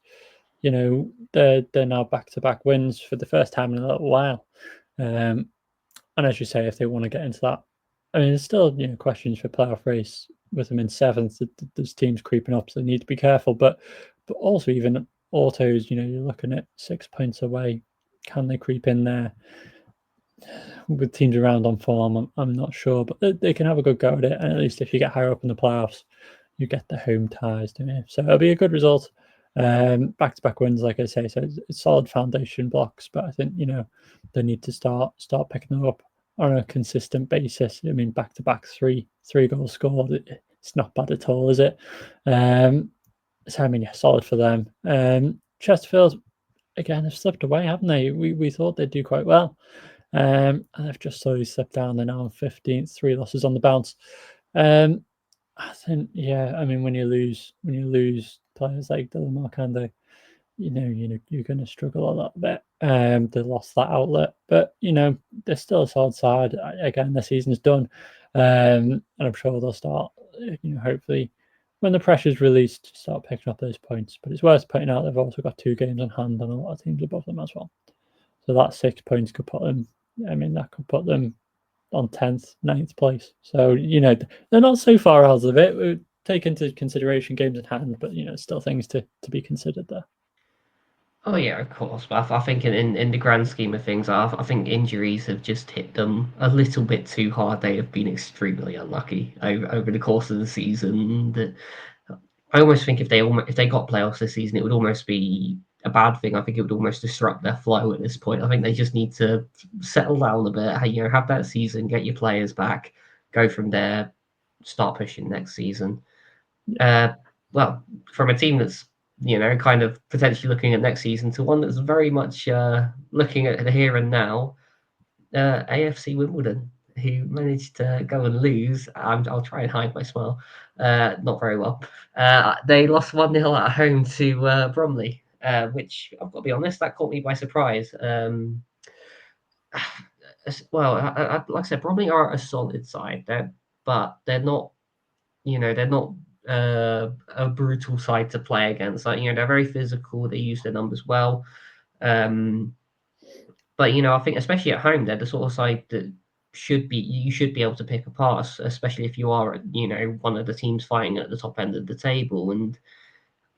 they're now back-to-back wins for the first time in a little while. And as you say, if they want to get into that, there's still questions for playoff race with them in seventh. There's teams creeping up, so they need to be careful. But also even autos, you're looking at 6 points away. Can they creep in there with teams around on form? I'm not sure, but they can have a good go at it. And at least if you get higher up in the playoffs, you get the home ties, don't you? So it'll be a good result. Back-to-back wins, like I say, so it's solid foundation blocks. But I think they need to start picking them up on a consistent basis. Back-to-back three goals scored. It's not bad at all, is it? So solid for them. Chesterfield, again, have slipped away, haven't they? We thought they'd do quite well. And they've just slowly slipped down. They're now on 15th, 3 losses on the bounce. I think, when you lose players like Dylan Markanda, you're going to struggle a little bit. They lost that outlet, but they're still a solid side. Again, the season's done, and I'm sure they'll start. Hopefully, when the pressure's released, start picking up those points. But it's worth pointing out they've also got 2 games on hand and a lot of teams above them as well. So that 6 points could put them. That could put them on 10th, 9th place. So, they're not so far out of it. We take into consideration games in hand, but, still things to be considered there. Oh, yeah, of course. But I think in the grand scheme of things, I think injuries have just hit them a little bit too hard. They have been extremely unlucky over the course of the season. I almost think if they got playoffs this season, it would almost be a bad thing. I think it would almost disrupt their flow at this point. I think they just need to settle down a bit. Have that season, get your players back, go from there, start pushing next season. Well, from a team that's kind of potentially looking at next season to one that's very much looking at the here and now, AFC Wimbledon, who managed to go and lose. I'll try and hide my smile. Not very well. They lost 1-0 at home to Bromley, which I've got to be honest, that caught me by surprise. Well, like I said, Bromley are a solid side, but they're not. They're not a brutal side to play against. They're very physical. They use their numbers well. But I think especially at home, they're the sort of side that you should be able to pick apart, especially if you are one of the teams fighting at the top end of the table. And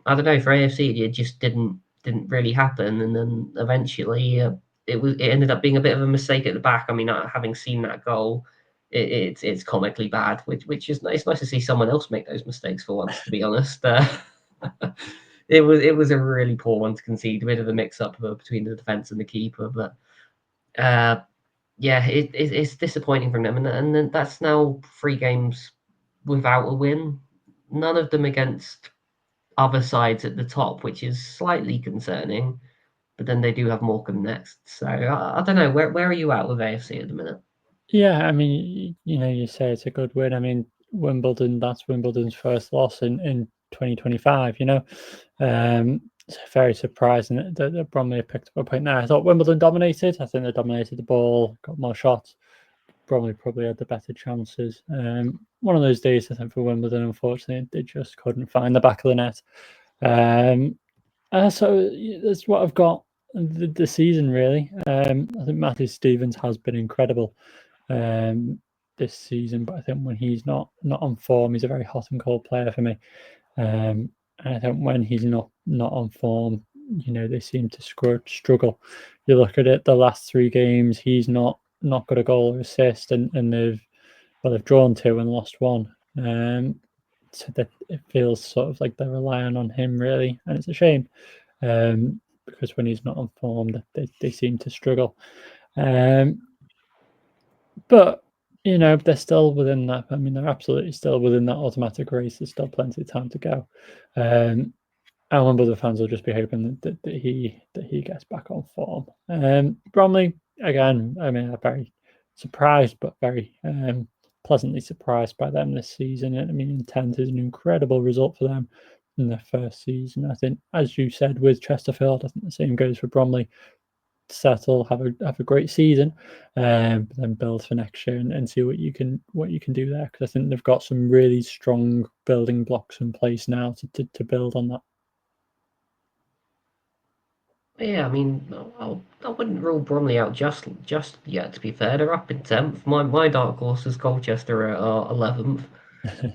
I don't know, for AFC it just didn't really happen, and then eventually it ended up being a bit of a mistake at the back. Having seen that goal, it's comically bad, which is nice. It's nice to see someone else make those mistakes for once. To be honest, it was a really poor one to concede. A bit of a mix up between the defense and the keeper, but. It's disappointing from them, and then that's now 3 games without a win, none of them against other sides at the top, which is slightly concerning. But then they do have Morecambe next, so I don't know. Where are you at with AFC at the minute? Yeah, you say it's a good win. Wimbledon, that's Wimbledon's first loss in 2025. It's very surprising that Bromley picked up a point there. I thought Wimbledon dominated. I think they dominated the ball, got more shots. Bromley probably had the better chances. One of those days, I think, for Wimbledon, unfortunately, they just couldn't find the back of the net. So that's what I've got the season, really. I think Matthew Stevens has been incredible this season, but I think when he's not on form, he's a very hot and cold player for me. And I think when he's not on form, they seem to struggle. You look at it, the last 3 games, he's not got a goal or assist, and they've drawn 2 and lost 1. So that it feels sort of like they're relying on him, really, and it's a shame because when he's not on form, they seem to struggle. But they're still within that. They're absolutely still within that automatic race. There's still plenty of time to go. And Wimbledon fans will just be hoping that he gets back on form. Bromley, again, I'm very surprised, but very pleasantly surprised by them this season. 10th is an incredible result for them. in their first season. I think, as you said, with Chesterfield, I think the same goes for Bromley. Settle, have a great season, but then build for next year and see what you can do there, because I think they've got some really strong building blocks in place now to build on that. Yeah, I mean, I wouldn't rule Bromley out just yet. To be fair, they're up in 10th. My dark horse is Colchester at 11th,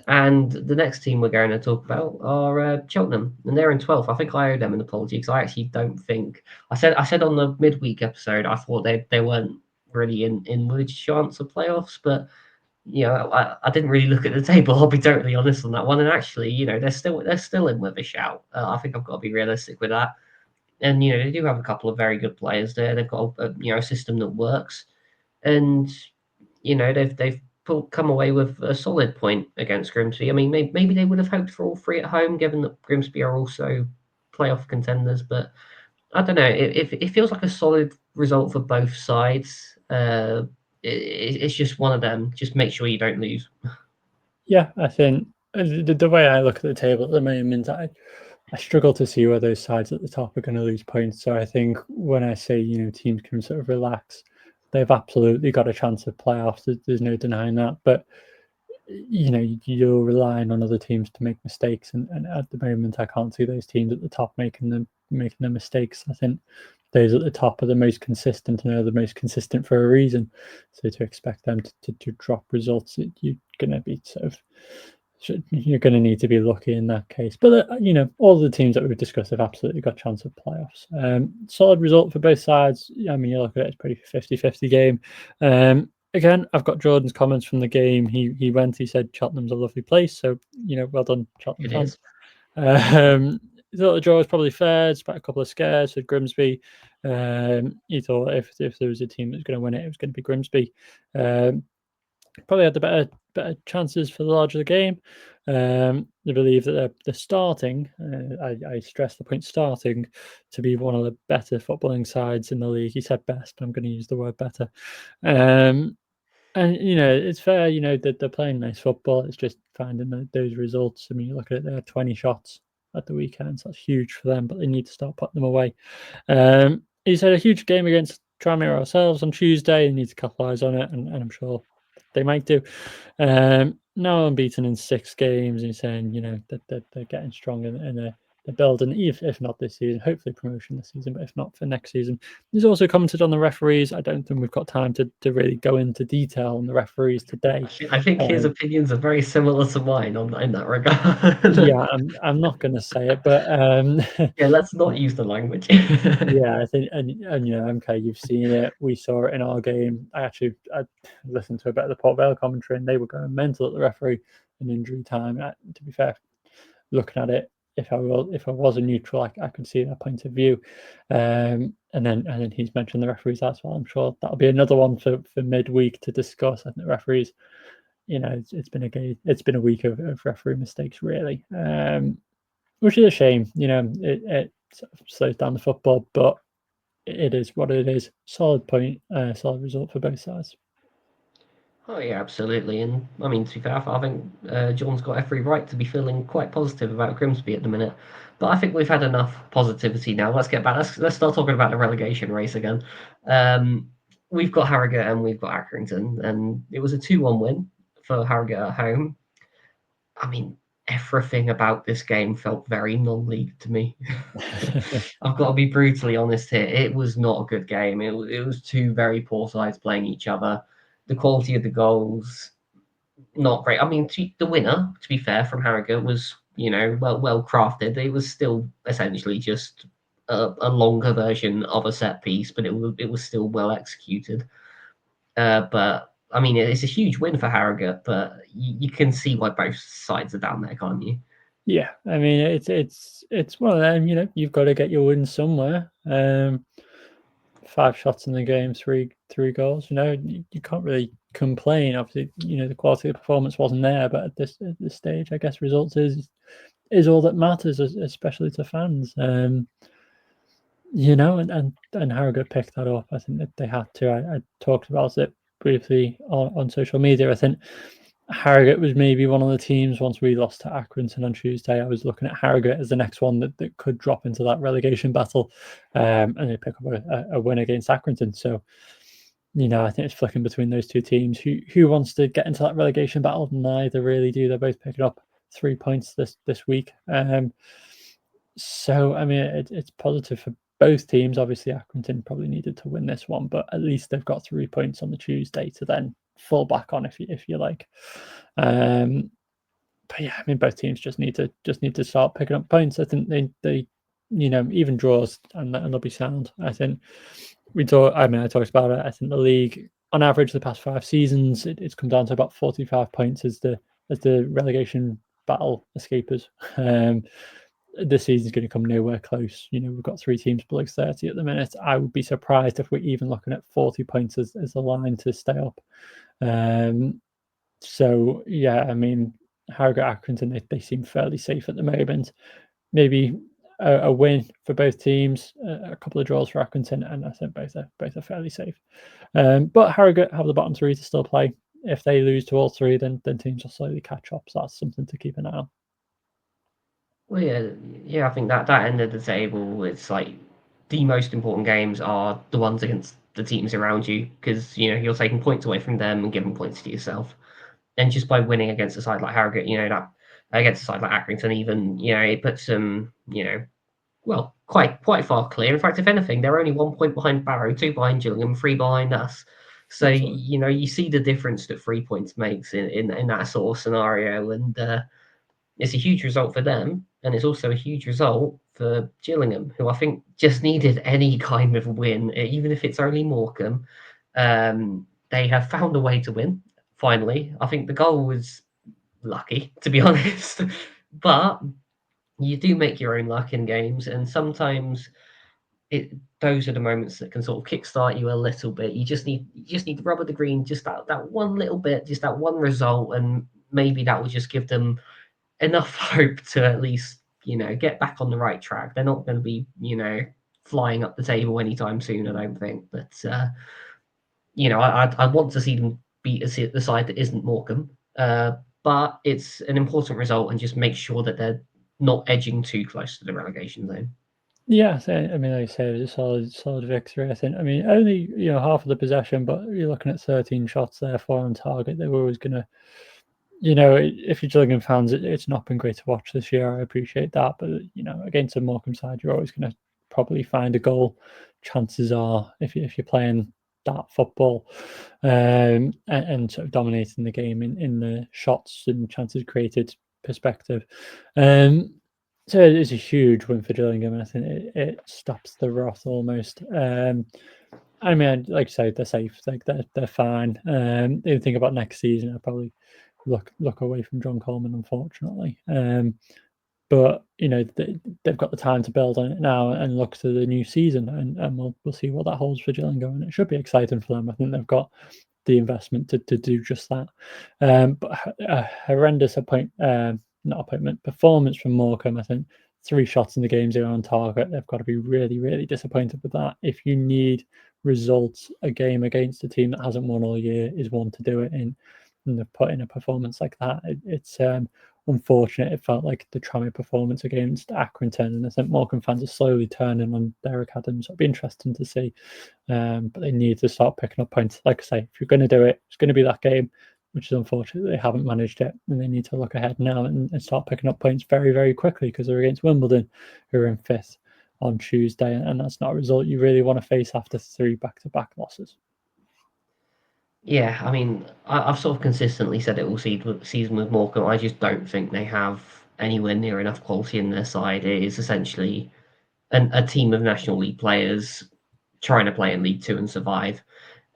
and the next team we're going to talk about are Cheltenham, and they're in 12th. I think I owe them an apology because I actually don't think I said on the midweek episode I thought they weren't really in with a chance of playoffs, but I didn't really look at the table. I'll be totally honest on that one, and actually, they're still in with a shout. I think I've got to be realistic with that. And they do have a couple of very good players there. They've got a system that works, and they've come away with a solid point against Grimsby. I mean, maybe they would have hoped for all three at home, given that Grimsby are also playoff contenders. But I don't know. It feels like a solid result for both sides. It's just one of them. Just make sure you don't lose. Yeah, I think the way I look at the table at the moment, I struggle to see where those sides at the top are going to lose points. So I think when I say teams can sort of relax, they've absolutely got a chance of playoffs. There's no denying that. But you're relying on other teams to make mistakes, and at the moment I can't see those teams at the top making the mistakes. I think those at the top are the most consistent and are the most consistent for a reason. So to expect them to drop results, you're going to be you're going to need to be lucky in that case. But all the teams that we've discussed have absolutely got a chance of playoffs. Solid result for both sides. I mean, you look at it, it's pretty 50-50 game. Again, I've got Jordan's comments from the game. He said Cheltenham's a lovely place, so well done, Cheltenham fans. He thought the draw was probably fair, despite a couple of scares with Grimsby. He thought if there was a team that was going to win it, it was going to be Grimsby. Probably had the better chances for the larger the game. They believe that they're starting, I stress the point, starting to be one of the better footballing sides in the league. He said best, but I'm going to use the word better. And it's fair, that they're playing nice football. It's just finding those results. I mean, you look at it, there are 20 shots at the weekend, so that's huge for them, but they need to start putting them away. He said a huge game against Tranmere ourselves on Tuesday. They need to capitalise on it, and I'm sure they might do. Now unbeaten in 6 games, and he's saying, that they're getting strong and they're building, if not this season, hopefully promotion this season, but if not for next season. He's also commented on the referees. I don't think we've got time to really go into detail on the referees today. I think his opinions are very similar to mine in that regard. Yeah, I'm not going to say it, but yeah, let's not use the language. yeah, I think, and MK, you've seen it. We saw it in our game. I listened to a bit of the Port Vale commentary, and they were going mental at the referee in injury time. To be fair, looking at it, if I was a neutral, I could see their point of view. And then he's mentioned the referees as well. I'm sure that'll be another one for midweek to discuss. I think the referees, it's been a week of referee mistakes, really, which is a shame. It sort of slows down the football, but it is what it is. Solid point, solid result for both sides. Oh yeah, absolutely. And I mean, to be fair, I think John's got every right to be feeling quite positive about Grimsby at the minute. But I think we've had enough positivity now. Let's get back. Let's start talking about the relegation race again. We've got Harrogate and we've got Accrington, and it was a 2-1 win for Harrogate at home. I mean, everything about this game felt very non-league to me. I've got to be brutally honest here. It was not a good game. It was two very poor sides playing each other. The quality of the goals, not great. I mean, the winner, to be fair, from Harrogate was, well crafted. It was still essentially just a longer version of a set piece, but it was still well executed. But I mean, it's a huge win for Harrogate, but you can see why both sides are down there, can't you? Yeah, I mean, it's one of them. You've got to get your win somewhere. 5 shots in the game, three goals. You can't really complain. Obviously, the quality of the performance wasn't there, but at this stage, I guess results is all that matters, especially to fans. And Harrogate picked that up. I think that they had to. I talked about it briefly on social media. I think Harrogate was maybe one of the teams. Once we lost to Accrington on Tuesday, I was looking at Harrogate as the next one that could drop into that relegation battle, and they pick up a win against Accrington. So, I think it's flicking between those two teams. Who wants to get into that relegation battle? Neither really do. They're both picking up 3 points this week. So, I mean, it's positive for both teams. Obviously, Accrington probably needed to win this one, but at least they've got 3 points on the Tuesday to then fall back on, if you like. But yeah, I mean, both teams just need to start picking up points. I think they even draws and they'll be sound. I think I talked about it. I think the league on average the past 5 seasons it's come down to about 45 points as the relegation battle escapers. This season's going to come nowhere close. We've got 3 teams below 30 at the minute. I would be surprised if we're even looking at 40 points as the line to stay up. So yeah, I mean, Harrogate, Accrington, they seem fairly safe at the moment. Maybe a win for both teams, a couple of draws for Accrington, and I think both are fairly safe. But Harrogate have the bottom 3 to still play. If they lose to all 3, then teams will slowly catch up. So that's something to keep an eye on. Well, yeah, I think that end of the table, it's like the most important games are the ones against the teams around you because you're taking points away from them and giving points to yourself. And just by winning against a side like Harrogate, that against a side like Accrington, even it puts them, well, quite far clear. In fact, if anything, they're only 1 point behind Barrow, 2 behind Gillingham, 3 behind us. So Absolutely. you see the difference that 3 points makes in that sort of scenario, and it's a huge result for them, and it's also a huge result for Gillingham, who I think just needed any kind of win, even if it's only Morecambe. They have found a way to win, finally. I think the goal was lucky, to be honest, but you do make your own luck in games, and sometimes those are the moments that can sort of kickstart you a little bit. You just need to rub of the green, just that one little bit, just that one result, and maybe that will just give them enough hope to at least get back on the right track. They're not going to be flying up the table anytime soon, I don't think. But I want to see them beat the side that isn't Morecambe. But it's an important result, and just make sure that they're not edging too close to the relegation zone. Yeah, I mean, like I say, it was a solid victory. I think. I mean, only half of the possession, but you're looking at 13 shots there, 4 on target. They were always going to, if you're Gillingham fans, it's not been great to watch this year. I appreciate that, but against a Morecambe side, you're always going to probably find a goal. Chances are, if you're playing that football, and sort of dominating the game in the shots and chances created perspective. So it's a huge win for Gillingham, and I think it stops the rot almost. I mean, like I say, they're safe. Like they're fine. Even think about next season, I'll probably look away from John Coleman, unfortunately. But they've got the time to build on it now and look to the new season, and we'll see what that holds for Gillingham. And it should be exciting for them. I think they've got the investment to do just that. But a horrendous performance from Morecambe. I think 3 shots in the game, 0 on target. They've got to be really, really disappointed with that. If you need results, a game against a team that hasn't won all year is one to do it in. And they've put in a performance like that. It's unfortunate. It felt like the Tranmere performance against Accrington, and I think Morecambe fans are slowly turning on Derek Adams. It'll be interesting to see, but they need to start picking up points. Like I say, if you're going to do it, it's going to be that game, which is unfortunate they haven't managed it, and they need to look ahead now and start picking up points very, very quickly because they're against Wimbledon, who are in 5th on Tuesday, and that's not a result you really want to face after 3 back-to-back losses. Yeah, I mean, I've sort of consistently said it all season with Morecambe. I just don't think they have anywhere near enough quality in their side. It is essentially a team of National League players trying to play in League Two and survive,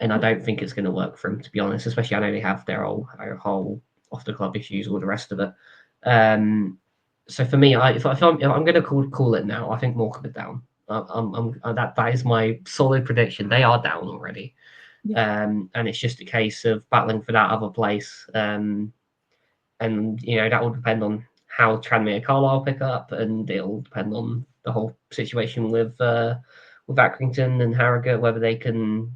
and I don't think it's going to work for them, to be honest. Especially, I know they have their whole off the club issues, all the rest of it. So for me, if I'm going to call it now, I think Morecambe are down. That is my solid prediction. They are down already. And it's just a case of battling for that other place. And that will depend on how Tranmere Carlisle pick up, and it'll depend on the whole situation with Accrington and Harrogate, whether they can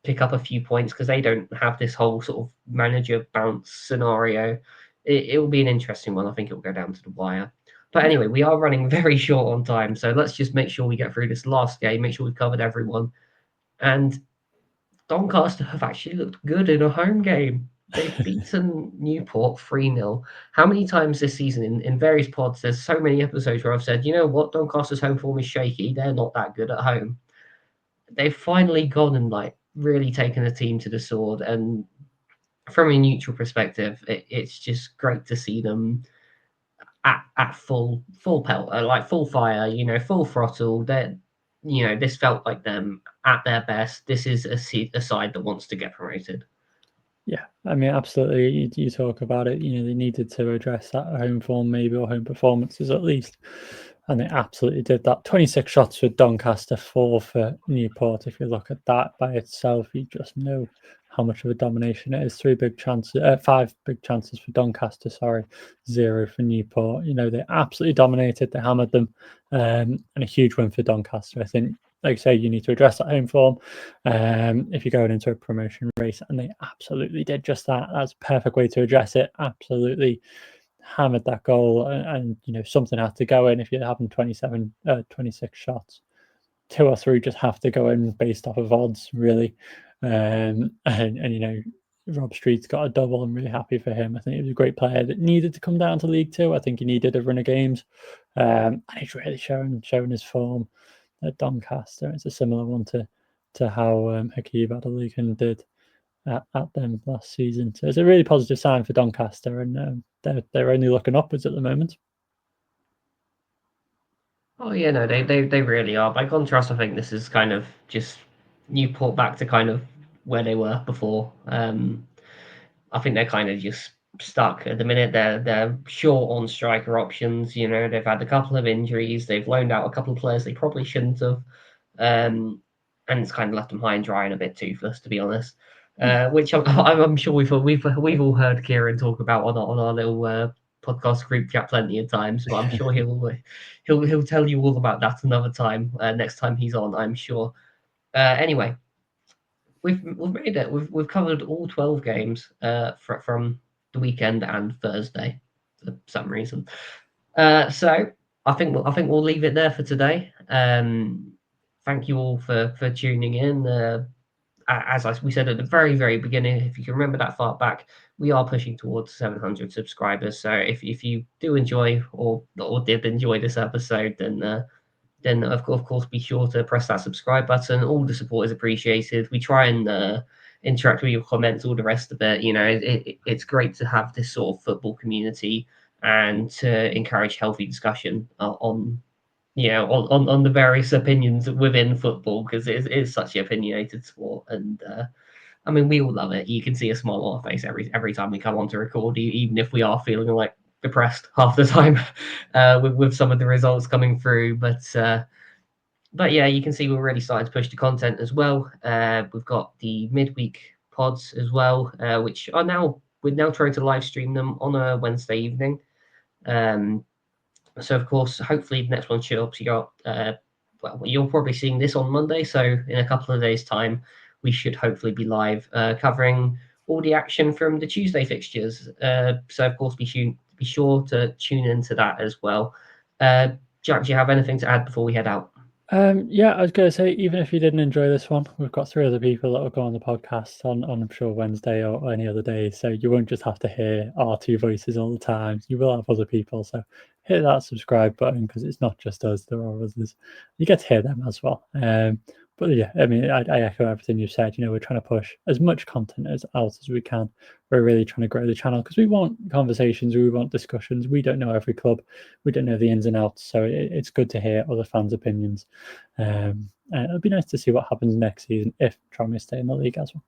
pick up a few points because they don't have this whole sort of manager bounce scenario. It will be an interesting one. I think it will go down to the wire. But anyway, we are running very short on time, so let's just make sure we get through this last game, make sure we've covered everyone. And Doncaster have actually looked good in a home game. They've beaten Newport 3-0. How many times this season in various pods, there's so many episodes where I've said, you know what, Doncaster's home form is shaky. They're not that good at home. They've finally gone and like really taken the team to the sword. And from a neutral perspective, it's just great to see them at full pelt, like full fire, full throttle. That this felt like them at their best. This is a side that wants to get promoted. Yeah, I mean, absolutely. You talk about it. They needed to address that home form, maybe, or home performances at least, and they absolutely did that. 26 shots for Doncaster, 4 for Newport. If you look at that by itself, you just know how much of a domination it is. 5 big chances for Doncaster, 0 for Newport. They absolutely dominated. They hammered them, and a huge win for Doncaster. I think, like I say, you need to address that home form if you're going into a promotion race, and they absolutely did just that. That's a perfect way to address it. Absolutely hammered that goal, and something had to go in. If you're having 26 shots, 2 or 3 just have to go in based off of odds, really. And Rob Street's got a double. I'm really happy for him. I think he was a great player that needed to come down to League Two. I think he needed a run of games, and he's really showing his form at Doncaster. It's a similar one to how Hakeem Adelican did at them last season. So it's a really positive sign for Doncaster, and they're only looking upwards at the moment. Oh yeah, no, they really are. By contrast, I think this is kind of just Newport back to kind of where they were before. I think they're kind of just stuck at the minute. They're short on striker options. They've had a couple of injuries. They've loaned out a couple of players they probably shouldn't have, and it's kind of left them high and dry and a bit toothless, to be honest. Which I'm sure we've all heard Kieran talk about on our little podcast group chat plenty of times. But I'm sure he'll tell you all about that another time. Next time he's on, I'm sure. Anyway, we've made it. We've covered all 12 games from the weekend and Thursday for some reason. So I think we'll leave it there for today. Thank you all for tuning in. As we said at the very, very beginning, if you can remember that far back, we are pushing towards 700 subscribers. So if you do enjoy or did enjoy this episode, then of course be sure to press that subscribe button. All the support is appreciated. We try and interact with your comments, all the rest of it. It's great to have this sort of football community and to encourage healthy discussion on the various opinions within football, because it is such an opinionated sport. And I mean, we all love it. You can see a smile on our face every time we come on to record, even if we are feeling like depressed half the time with some of the results coming through. But yeah, you can see we're really starting to push the content as well. We've got the midweek pods as well, which we're now trying to live stream them on a Wednesday evening. So of course, hopefully the next one should obviously go up. Well, you're probably seeing this on Monday, so in a couple of days' time, we should hopefully be live covering all the action from the Tuesday fixtures. So of course, be sure to tune into that as well. Jack, do you have anything to add before we head out? Yeah, I was going to say, even if you didn't enjoy this one, we've got 3 other people that will go on the podcast on I'm sure Wednesday or any other day. So you won't just have to hear our 2 voices all the time. You will have other people. So hit that subscribe button, because it's not just us, there are others. You get to hear them as well. But yeah, I mean, I echo everything you said. We're trying to push as much content out as we can. We're really trying to grow the channel because we want conversations, we want discussions. We don't know every club, we don't know the ins and outs, so it's good to hear other fans' opinions. It'll be nice to see what happens next season if Tranmere stay in the league as well.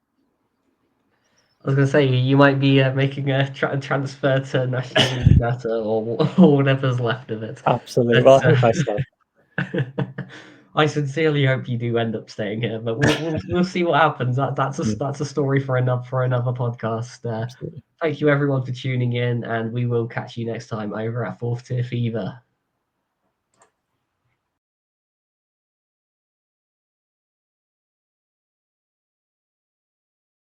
I was going to say, you might be making a transfer to National League Data or whatever's left of it. Absolutely. Well, I hope I stay. I sincerely hope you do end up staying here, but we'll see what happens. That's a story for another podcast. Thank you everyone for tuning in, and we will catch you next time over at Fourth Tier Fever.